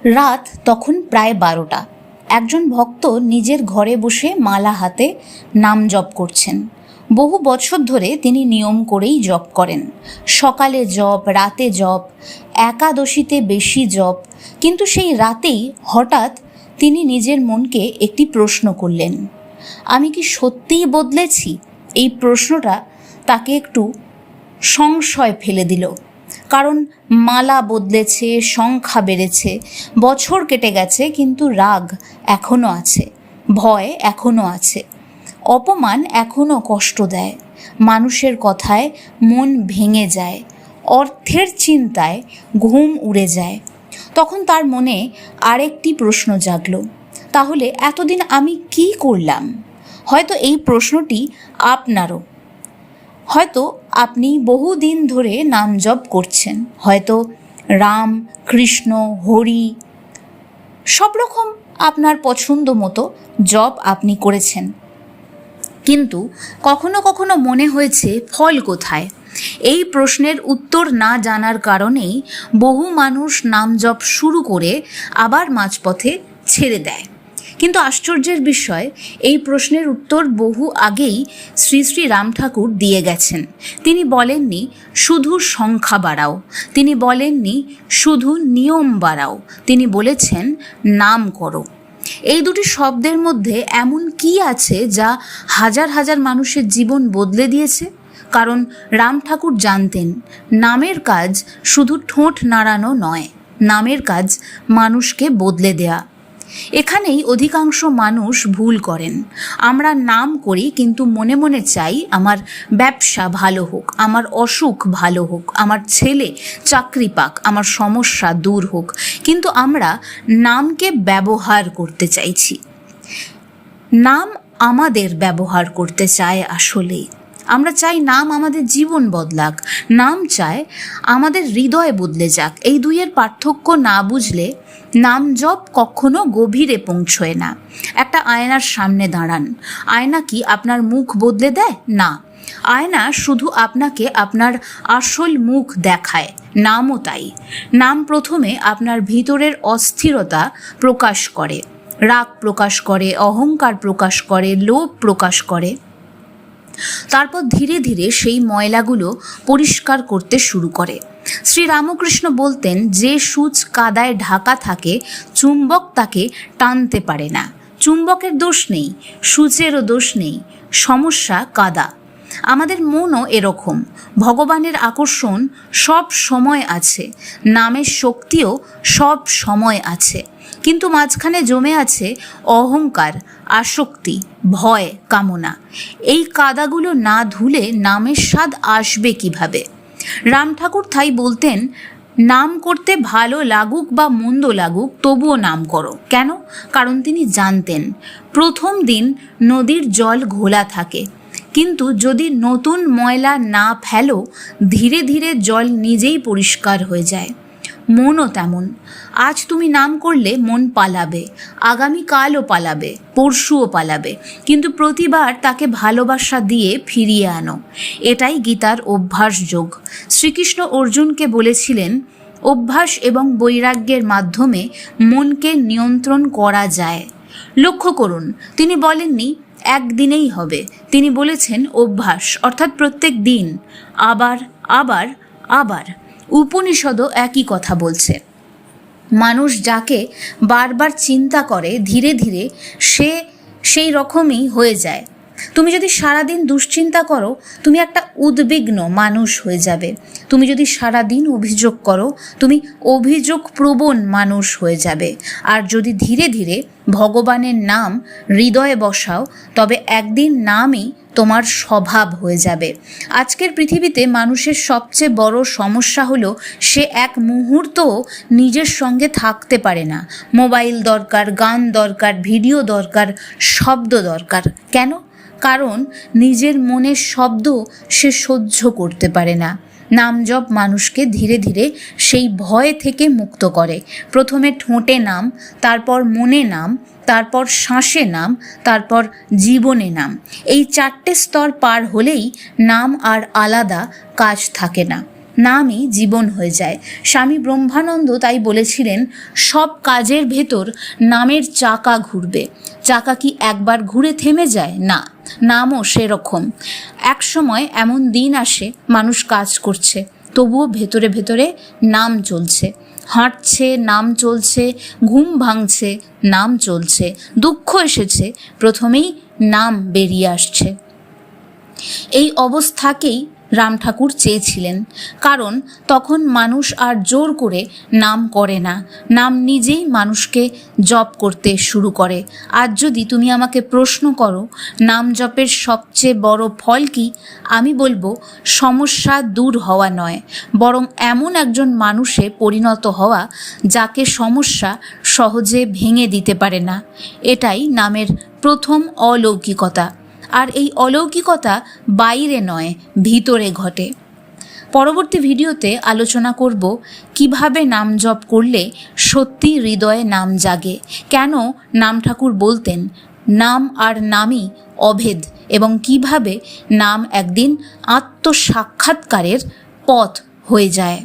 রাত তখন প্রায় 12টা। একজন ভক্ত নিজের ঘরে বসে মালা হাতে নাম জপ করছেন। বহু বছর ধরে তিনি নিয়ম করেই জপ করেন। সকালে জপ, রাতে জপ, একাদশীতে বেশি জপ। কিন্তু সেই রাতেই হঠাৎ তিনি নিজের মনকে একটি প্রশ্ন করলেন, আমি কি সত্যিই বদলেছি? এই প্রশ্নটা তাকে একটু সংশয় ফেলে দিল। কারণ মালা বদলেছে, সংখ্যা বেড়েছে, বছর কেটে গেছে, কিন্তু রাগ এখনও আছে, ভয় এখনও আছে, অপমান এখনও কষ্ট দেয়, মানুষের কথায় মন ভেঙে যায়, অর্থের চিন্তায় ঘুম উড়ে যায়। তখন তার মনে আরেকটি প্রশ্ন জাগলো, তাহলে এতদিন আমি কি করলাম? হয়তো এই প্রশ্নটি আপনারও। হয়তো আপনি বহুদিন ধরে নাম জপ করছেন, হয়তো রাম, কৃষ্ণ, হরি, সব রকম আপনার পছন্দ মতো জপ আপনি করেছেন। কিন্তু কখনো কখনো মনে হয়েছে ফল কোথায়? এই প্রশ্নের উত্তর না জানার কারণেই বহু মানুষ নাম জপ শুরু করে আবার মাঝপথে ছেড়ে দেয়। কিন্তু আশ্চর্যের বিষয়, এই প্রশ্নের উত্তর বহু আগেই শ্রী শ্রী রাম ঠাকুর দিয়ে গেছেন। তিনি বলেননি শুধু সংখ্যা বাড়াও, তিনি বলেননি শুধু নিয়ম বাড়াও, তিনি বলেছেন নাম করো। এই দুটি শব্দের মধ্যে এমন কি আছে যা হাজার হাজার মানুষের জীবন বদলে দিয়েছে? কারণ রাম ঠাকুর জানতেন, নামের কাজ শুধু ঠোঁট নাড়ানো নয়, নামের কাজ মানুষকে বদলে দেয়া। এখানেই অধিকাংশ মানুষ ভুল করেন। আমরা নাম করি, কিন্তু মনে মনে চাই আমার ব্যবসা ভালো হোক, আমার অসুখ ভালো হোক, আমার ছেলে চাকরি পাক, আমার সমস্যা দূর হোক। কিন্তু আমরা নামকে ব্যবহার করতে চাইছি। নাম আমাদের ব্যবহার করতে চায় আসলে। আমরা চাই নাম আমাদের জীবন বদলাক, নাম চায় আমাদের হৃদয় বদলে যাক। এই দুইয়ের পার্থক্য না বুঝলে নাম জপ কখনো গভীরে পৌঁছয় না। একটা আয়নার সামনে দাঁড়ান, আয়না কি আপনার মুখ বদলে দেয়? না, আয়না শুধু আপনাকে আপনার আসল মুখ দেখায়। নামও তাই। নাম প্রথমে আপনার ভিতরের অস্থিরতা প্রকাশ করে, রাগ প্রকাশ করে, অহংকার প্রকাশ করে, লোভ প্রকাশ করে। তারপর ধীরে ধীরে সেই ময়লাগুলো পরিষ্কার করতে শুরু করে। শ্রীরামকৃষ্ণ বলতেন, যে সূচ কাদায় ঢাকা থাকে চুম্বক তাকে টানতে পারে না। চুম্বকের দোষ নেই, সূচেরও দোষ নেই, সমস্যা কাদা। আমাদের মনও এরকম। ভগবানের আকর্ষণ সব সময় আছে, নামের শক্তিও সব সময় আছে, কিন্তু মাঝখানে জমে আছে অহংকার, আসক্তি, ভয়, কামনা। এই কাদাগুলো না ধুলে নামের স্বাদ আসবে কিভাবে? রাম ঠাকুর তাই বলতেন, নাম করতে ভালো লাগুক বা মন্দ লাগুক, তবুও নাম করো। কেন? কারণ তিনি জানতেন প্রথম দিন নদীর জল ঘোলা থাকে, কিন্তু যদি নতুন ময়লা না ফেলো, ধীরে ধীরে জল নিজেই পরিষ্কার হয়ে যায়। মনও তেমন। আজ তুমি নাম করলে মন পালাবে, আগামীকালও পালাবে, পরশুও পালাবে, কিন্তু প্রতিবার তাকে ভালোবাসা দিয়ে ফিরিয়ে আনো। এটাই গীতার অভ্যাস যোগ। শ্রীকৃষ্ণ অর্জুনকে বলেছিলেন, অভ্যাস এবং বৈরাগ্যের মাধ্যমে মনকে নিয়ন্ত্রণ করা যায়। লক্ষ্য করুন, তিনি বলেননি একদিনেই হবে, তিনি বলেছেন অভ্যাস, অর্থাৎ প্রত্যেক দিন, আবার আবার আবার। উপনিষদও একই কথা বলছে। মানুষ যাকে বারবার চিন্তা করে ধীরে ধীরে সে সেই রকমই হয়ে যায়। তুমি যদি সারাদিন দুশ্চিন্তা করো, তুমি একটা উদ্বিগ্ন মানুষ হয়ে যাবে। তুমি যদি সারাদিন অভিযোগ করো, তুমি অভিযোগ প্রবণ মানুষ হয়ে যাবে। আর যদি ধীরে ধীরে ভগবানের নাম হৃদয়ে বসাও, তবে একদিন নামই তোমার স্বভাব হয়ে যাবে। আজকের পৃথিবীতে মানুষের সবচেয়ে বড় সমস্যা হলো সে এক মুহূর্তও নিজের সঙ্গে থাকতে পারে না। মোবাইল দরকার, গান দরকার, ভিডিও দরকার, শব্দ দরকার। কেন? কারণ নিজের মনের শব্দ সে সহ্য করতে পারে না। নাম জপ মানুষকে ধীরে ধীরে সেই ভয় থেকে মুক্ত করে। প্রথমে ঠোঁটে নাম, তারপর মনে নাম, তারপর শ্বাসে নাম, তারপর জীবনে নাম। এই 4টে স্তর পার হলেই নাম আর আলাদা কাজ থাকে না। নামই জীবন হয়ে যায়। স্বামী ব্রহ্মানন্দ তাই বলেছিলেন, সব কাজের ভেতর নামের চাকা ঘুরবে। চাকা কি একবার ঘুরে থেমে যায়? না, নামও সেরকম। এক সময় এমন দিন আসে, মানুষ কাজ করছে, তবুও ভেতরে ভেতরে নাম চলছে। হাঁটছে, নাম চলছে, ঘুম ভাঙছে, নাম চলছে, দুঃখ এসেছে, প্রথমেই নাম বেরিয়ে আসছে। এই অবস্থাকেই রাম ঠাকুর চেয়েছিলেন, কারণ তখন মানুষ আর জোর করে নাম করে না, নাম নিজেই মানুষকে জপ করতে শুরু করে। আজ যদি তুমি আমাকে প্রশ্ন করো নাম জপের সবচেয়ে বড় ফল কি, আমি বলবো সমস্যা দূর হওয়া নয়, বরং এমন একজন মানুষে পরিণত হওয়া যাকে সমস্যা সহজে ভেঙে দিতে পারে না। এটাই নামের প্রথম অলৌকিকতা। আর এই অলৌকিকতা বাইরে নয়, ভিতরে ঘটে। পরবর্তী ভিডিওতে আলোচনা করব কিভাবে নাম জপ করলে সত্যি হৃদয়ে নাম জাগে, কেন নাম ঠাকুর বলতেন নাম আর নামই অভেদ, এবং কিভাবে নাম একদিন আত্মসাক্ষাৎকারের পথ হয়ে যায়।